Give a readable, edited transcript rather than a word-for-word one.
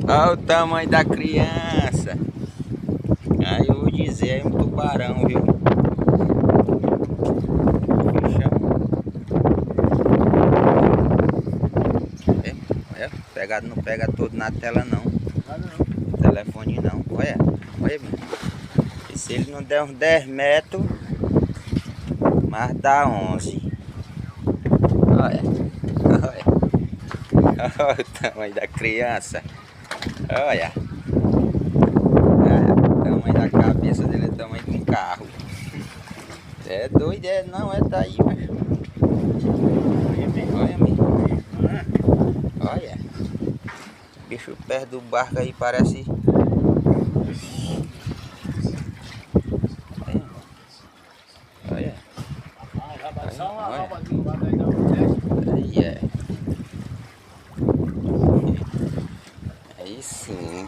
Olha o tamanho da criança. Aí eu vou dizer, é um tubarão, viu? Pega, não pega todo na tela não. Telefone não. Olha, olha, mano. E se ele não der uns 10 metros, mas dá 11. Olha, olha. Olha o tamanho da criança. Olha. O tamanho da cabeça dele é o tamanho de um carro. É doido, é não, é daí, mas. Olha, amigo. Olha. O bicho perto do barco aí parece. Olha. Aí é. Aí sim.